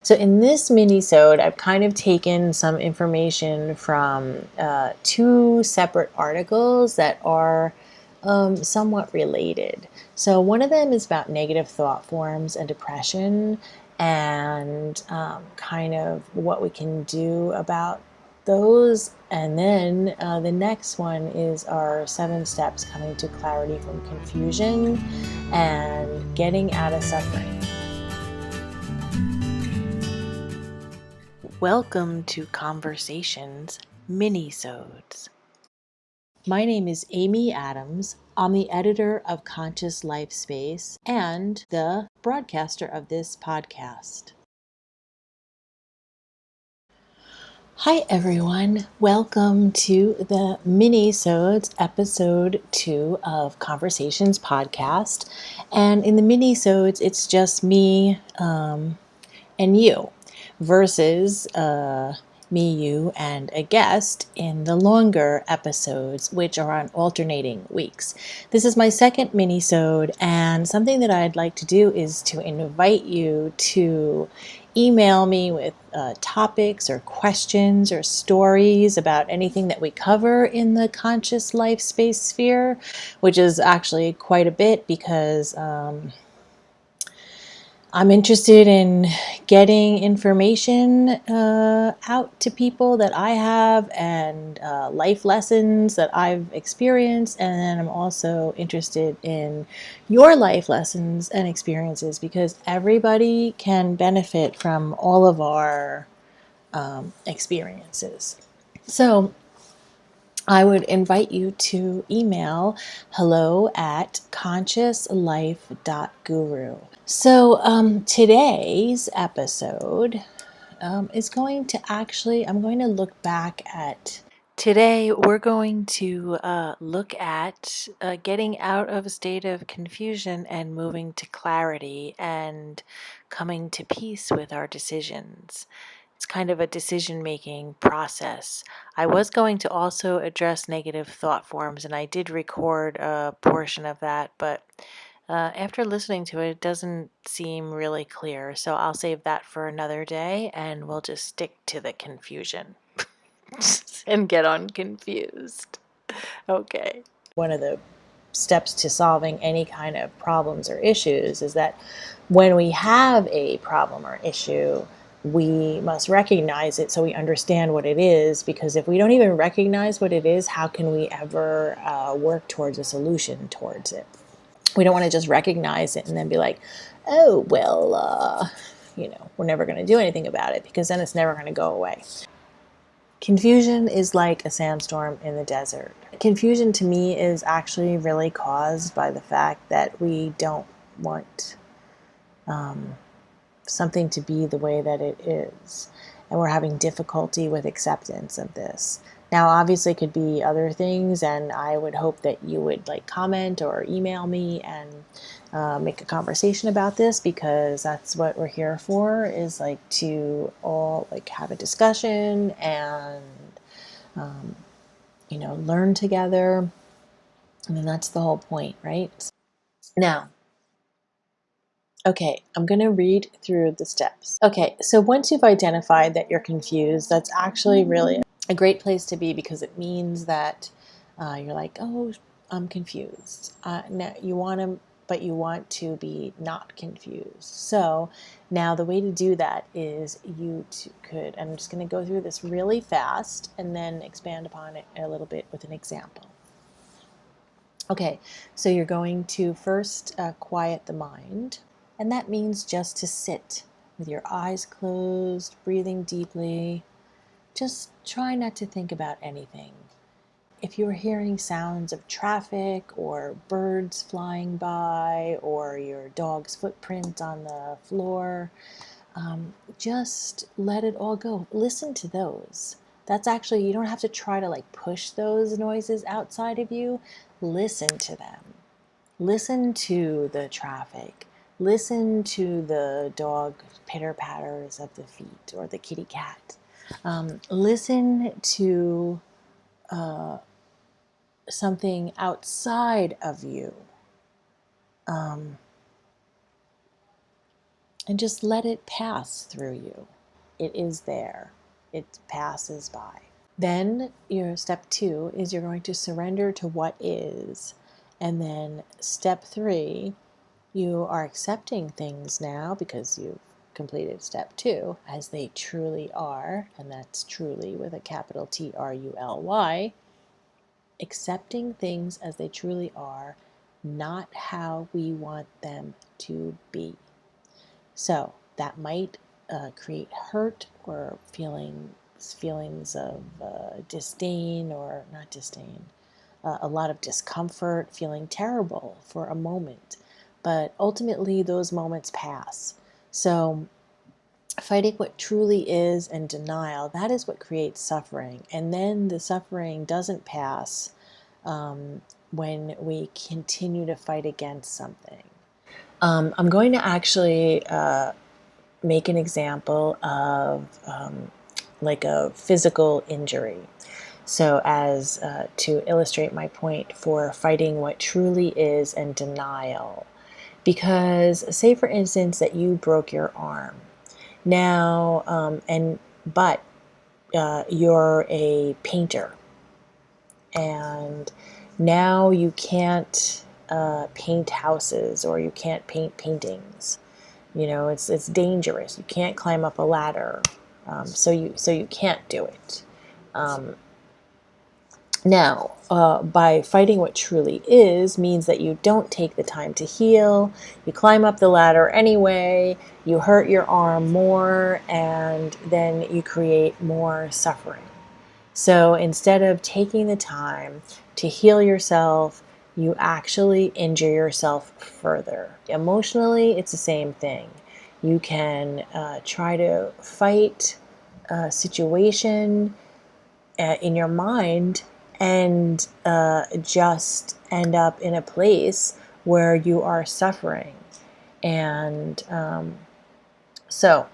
So in this mini-sode, I've kind of taken some information from two separate articles that are somewhat related. So one of them is about negative thought forms and depression and kind of what we can do about those. And then the next one is our 7 steps coming to clarity from confusion and getting out of suffering. Welcome to Conversations Minisodes. My name is Amy Adams. I'm the editor of Conscious Life Space and the broadcaster of this podcast. Hi everyone. Welcome to the Minisodes episode 2 of Conversations podcast. And in the Minisodes, it's just me and you versus me, you, and a guest in the longer episodes, which are on alternating weeks. This is my second mini-sode, and something that I'd like to do is to invite you to email me with topics or questions or stories about anything that we cover in the conscious life space sphere, which is actually quite a bit because I'm interested in getting information out to people that I have and life lessons that I've experienced. And then I'm also interested in your life lessons and experiences because everybody can benefit from all of our experiences. So I would invite you to email hello@consciouslife.guru. So today's episode is going to I'm going to look back at. Today we're going to look at getting out of a state of confusion and moving to clarity and coming to peace with our decisions. It's kind of a decision-making process. I was going to also address negative thought forms, and I did record a portion of that, but after listening to it, it doesn't seem really clear. So I'll save that for another day, and we'll just stick to the confusion and get unconfused. Okay. One of the steps to solving any kind of problems or issues is that when we have a problem or issue, we must recognize it so we understand what it is, because if we don't even recognize what it is, how can we ever work towards a solution towards it? We don't want to just recognize it and then be like, oh, well, we're never going to do anything about it, because then it's never going to go away. Confusion is like a sandstorm in the desert. Confusion to me is actually really caused by the fact that we don't want something to be the way that it is. And we're having difficulty with acceptance of this. Now, obviously, it could be other things, and I would hope that you would comment or email me and make a conversation about this, because that's what we're here for, is to all have a discussion and learn together. I mean, that's the whole point, right? Now, okay, I'm going to read through the steps. Okay, so once you've identified that you're confused, that's actually really a great place to be, because it means that you're like, oh, I'm confused. Now you want to be not confused. So now the way to do that is I'm just going to go through this really fast and then expand upon it a little bit with an example. Okay, so you're going to first quiet the mind. And that means just to sit with your eyes closed, breathing deeply. Just try not to think about anything. If you're hearing sounds of traffic or birds flying by or your dog's footprint on the floor, just let it all go. Listen to those. That's actually, you don't have to try to push those noises outside of you. Listen to them. Listen to the traffic. Listen to the dog pitter-patters of the feet or the kitty cat. Listen to something outside of you. and just let it pass through you. It is there. It passes by. Then your step 2 is you're going to surrender to what is. And then step 3, you are accepting things now because you've completed step 2 as they truly are, and that's truly with a capital TRULY, accepting things as they truly are, not how we want them to be. So that might create hurt or feelings of disdain, or not disdain, a lot of discomfort, feeling terrible for a moment. But ultimately, those moments pass. So fighting what truly is and denial, that is what creates suffering. And then the suffering doesn't pass when we continue to fight against something. I'm going to actually make an example of like a physical injury. So as to illustrate my point for fighting what truly is and denial. Because say for instance that you broke your arm. Now, but you're a painter, and now you can't paint houses, or you can't paint paintings. You know, it's dangerous. You can't climb up a ladder, so you can't do it. Now, by fighting what truly is means that you don't take the time to heal. You climb up the ladder anyway. You hurt your arm more, and then you create more suffering. So instead of taking the time to heal yourself, you actually injure yourself further. Emotionally, it's the same thing. You can try to fight a situation in your mind and just end up in a place where you are suffering. And so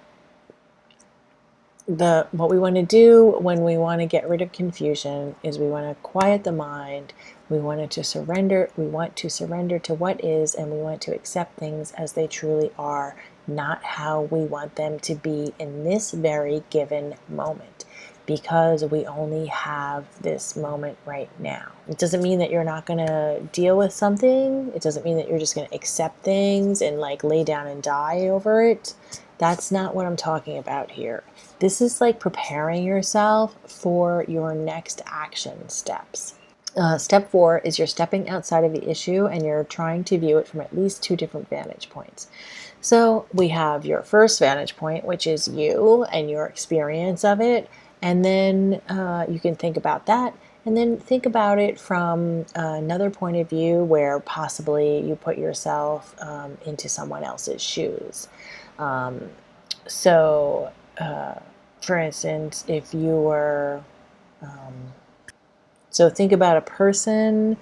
what we want to do when we want to get rid of confusion is we want to quiet the mind. We want to surrender to what is, and we want to accept things as they truly are, not how we want them to be in this very given moment, because we only have this moment right now. It doesn't mean that you're not going to deal with something. It doesn't mean that you're just going to accept things and like lay down and die over it. That's not what I'm talking about here. This is like preparing yourself for your next action steps. Step 4 is you're stepping outside of the issue and you're trying to view it from at least 2 different vantage points. So we have your first vantage point, which is you and your experience of it. And then you can think about that, and then think about it from another point of view where possibly you put yourself into someone else's shoes. So, for instance, if you were, so think about a person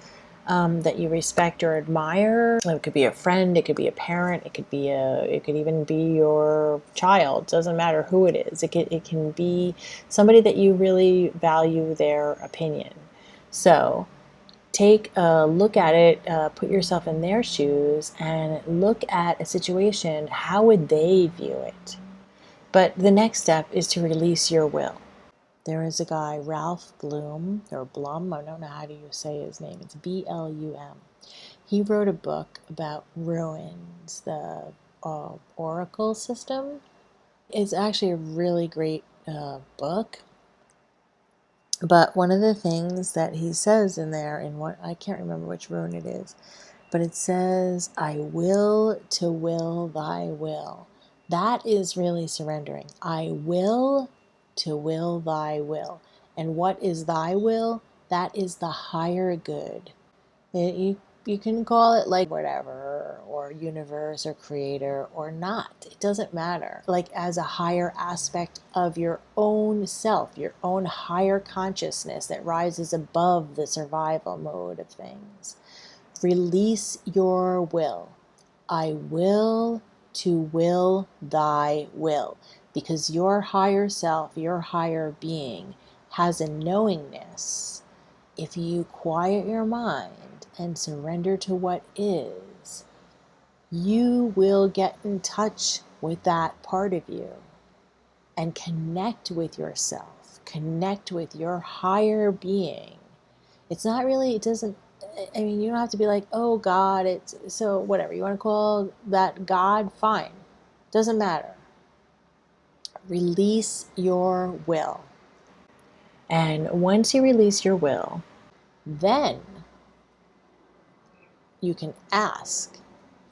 that you respect or admire. It could be a friend, it could be a parent, it could even be your child. It doesn't matter who it is. It can be somebody that you really value their opinion. So take a look at it, put yourself in their shoes, and look at a situation. How would they view it? But the next step is to release your will. There is a guy, Ralph Bloom, or Blum, I don't know how do you say his name. It's Blum. He wrote a book about ruins, the oracle system. It's actually a really great book. But one of the things that he says in there, in what I can't remember which rune it is, but it says, I will to will thy will. That is really surrendering. I will to will thy will. And what is thy will? That is the higher good. You can call it like whatever, or universe, or creator, or not. It doesn't matter. Like as a higher aspect of your own self, your own higher consciousness that rises above the survival mode of things. Release your will. I will to will thy will. Because your higher self, your higher being, has a knowingness. If you quiet your mind and surrender to what is, you will get in touch with that part of you and connect with yourself, connect with your higher being. It's not really, it doesn't, I mean, you don't have to be like, oh God, it's so whatever. You want to call that God, fine. Doesn't matter. Release your will. And once you release your will, then you can ask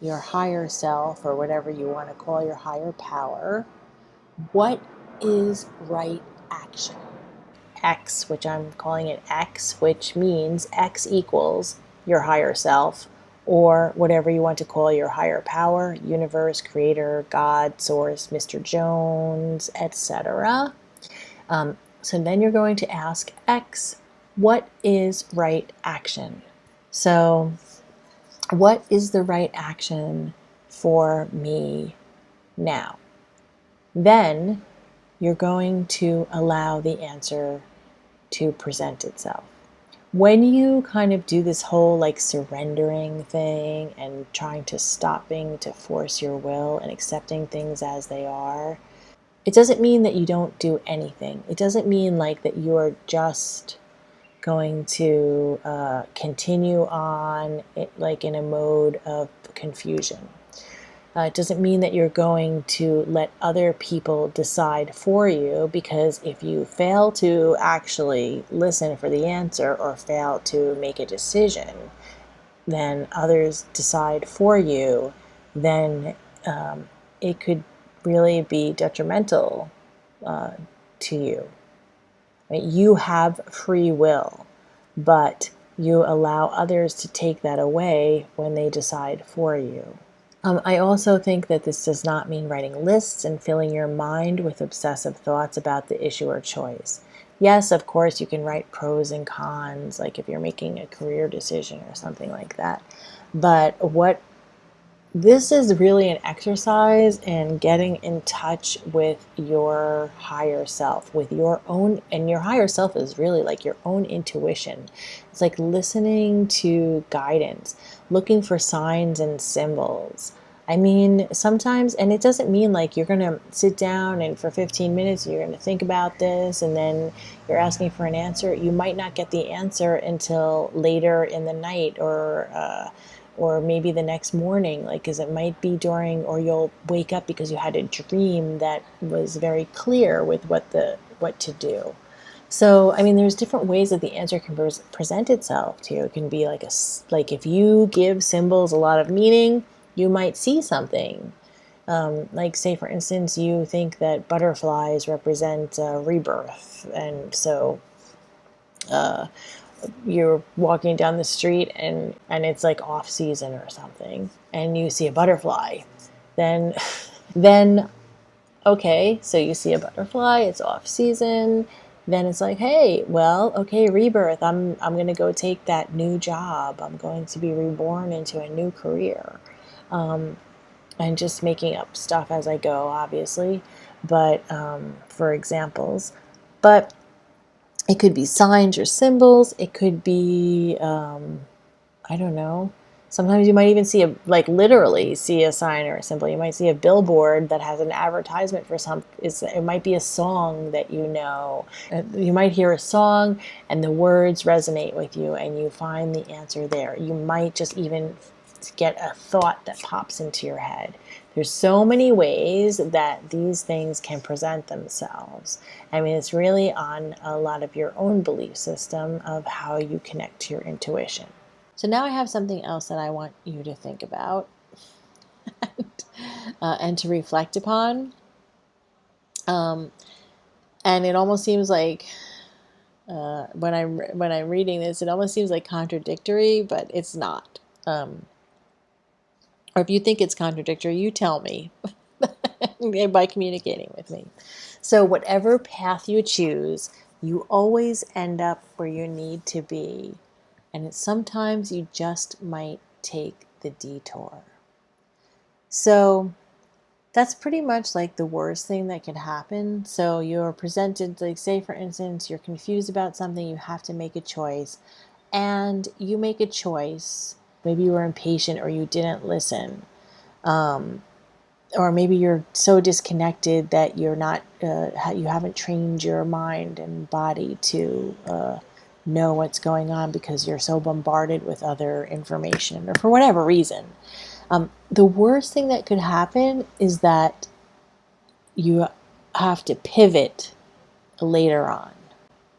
your higher self, or whatever you want to call your higher power, what is right action? X, which I'm calling it X, which means X equals your higher self, or whatever you want to call your higher power, universe, creator, God, source, Mr. Jones, etc. So then you're going to ask X, what is right action? So what is the right action for me now? Then you're going to allow the answer to present itself. When you kind of do this whole like surrendering thing and trying to stopping to force your will and accepting things as they are, it doesn't mean that you don't do anything. It doesn't mean like that you're just going to continue on it, like in a mode of confusion. It doesn't mean that you're going to let other people decide for you, because if you fail to actually listen for the answer or fail to make a decision, then others decide for you, then it could really be detrimental to you. Right? You have free will, but you allow others to take that away when they decide for you. I also think that this does not mean writing lists and filling your mind with obsessive thoughts about the issue or choice. Yes, of course, you can write pros and cons, like if you're making a career decision or something like that. But what this is really an exercise in getting in touch with your higher self, with your own, and your higher self is really like your own intuition. It's like listening to guidance, looking for signs and symbols. I mean, sometimes, and it doesn't mean like you're going to sit down and for 15 minutes you're going to think about this and then you're asking for an answer. You might not get the answer until later in the night, or maybe the next morning, like, because it might be during, or you'll wake up because you had a dream that was very clear with what to do. So, I mean, there's different ways that the answer can present itself to you. It can be like if you give symbols a lot of meaning, you might see something. Like, say, for instance, you think that butterflies represent rebirth, and so you're walking down the street and it's like off season or something, and you see a butterfly, then then okay, so you see a butterfly, it's off season, then it's like, hey, well, okay, rebirth. I'm going to go take that new job. I'm going to be reborn into a new career. And just making up stuff as I go, obviously, but for examples. But it could be signs or symbols. It could be, I don't know. Sometimes you might even see literally see a sign or a symbol. You might see a billboard that has an advertisement for it might be a song that you know. You might hear a song and the words resonate with you and you find the answer there. You might just even get a thought that pops into your head. There's so many ways that these things can present themselves. I mean, it's really on a lot of your own belief system of how you connect to your intuition. So now I have something else that I want you to think about and to reflect upon. And it almost seems like when I'm reading this, it almost seems like contradictory, but it's not. Or if you think it's contradictory, you tell me by communicating with me. So whatever path you choose, you always end up where you need to be. And sometimes you just might take the detour. So that's pretty much like the worst thing that could happen. So you're presented, like, say for instance, you're confused about something, you have to make a choice, and you make a choice. Maybe you were impatient or you didn't listen. or maybe you're so disconnected that you're not, you haven't trained your mind and body to know what's going on because you're so bombarded with other information, or for whatever reason. The worst thing that could happen is that you have to pivot later on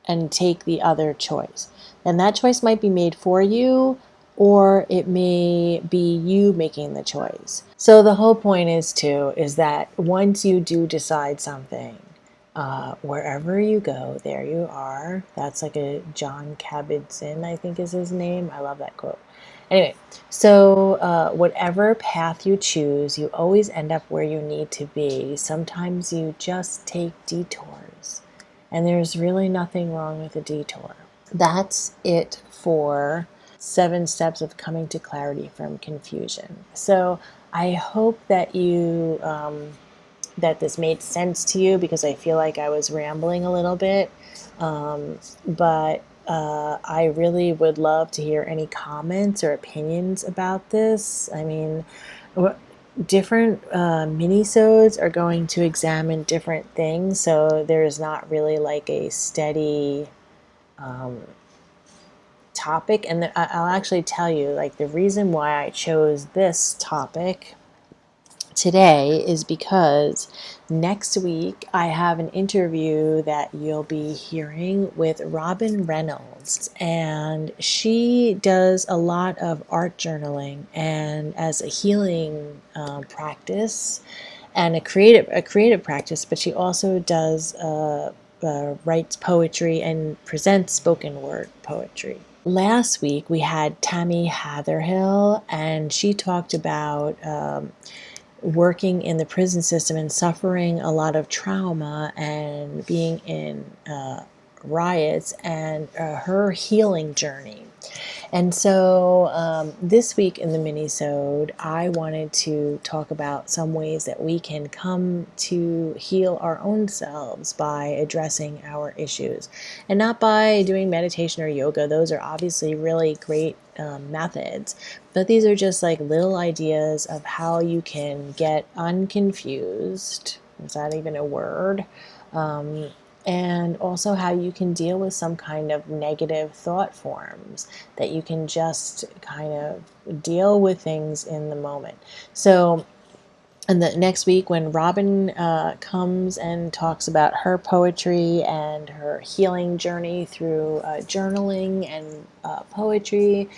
and take the other choice. And that choice might be made for you, or it may be you making the choice. So the whole point is that once you do decide something, wherever you go, there you are. That's like a John Kabat-Zinn, I think is his name. I love that quote. Anyway, so whatever path you choose, you always end up where you need to be. Sometimes you just take detours, and there's really nothing wrong with a detour. That's it for 7 steps of coming to clarity from confusion. So I hope that that this made sense to you, because I feel like I was rambling a little bit. But I really would love to hear any comments or opinions about this. I mean, different minisodes are going to examine different things, so there's not really like a steady topic. And I'll actually tell you, like, the reason why I chose this topic today is because next week I have an interview that you'll be hearing with Robin Reynolds, and she does a lot of art journaling and as a healing practice and a creative practice, but she also does writes poetry and presents spoken word poetry. Last week we had Tammy Hatherhill, and she talked about working in the prison system and suffering a lot of trauma and being in riots, and her healing journey. And so this week in the Minisode, I wanted to talk about some ways that we can come to heal our own selves by addressing our issues, and not by doing meditation or yoga. Those are obviously really great methods, but these are just like little ideas of how you can get unconfused. Is that even a word? And also how you can deal with some kind of negative thought forms, that you can just kind of deal with things in the moment. So, and the next week when Robin comes and talks about her poetry and her healing journey through journaling and poetry.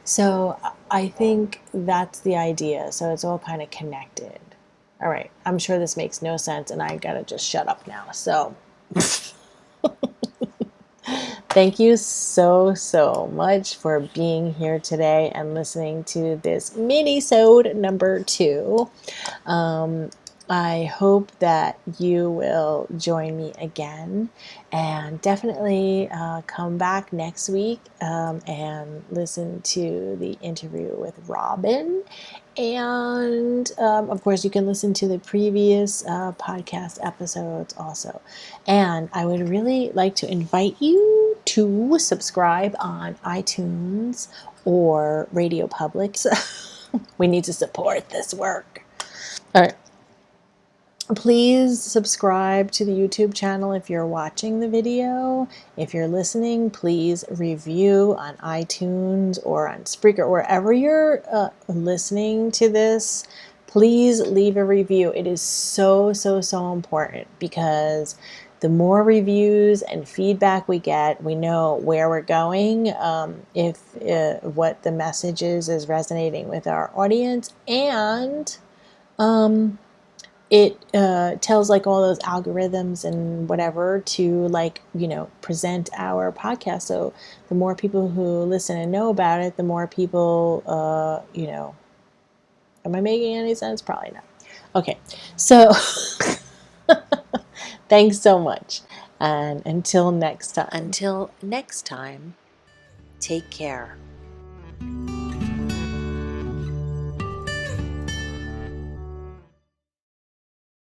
So I think that's the idea. So it's all kind of connected. All right, I'm sure this makes no sense, and I gotta just shut up now. So thank you so much for being here today and listening to this mini-sode number 2. I hope that you will join me again, and definitely come back next week and listen to the interview with Robin. And of course, you can listen to the previous podcast episodes also. And I would really like to invite you to subscribe on iTunes or Radio Public. We need to support this work. All right. Please subscribe to the YouTube channel if you're watching the video. If you're listening, please review on iTunes or on Spreaker, wherever you're listening to this. Please leave a review. It is so important, because the more reviews and feedback we get, we know where we're going, if what the message is resonating with our audience, and it tells like all those algorithms and whatever to, like, present our podcast. So the more people who listen and know about it, the more people, am I making any sense? Probably not. Okay, so thanks so much, and until next time, take care.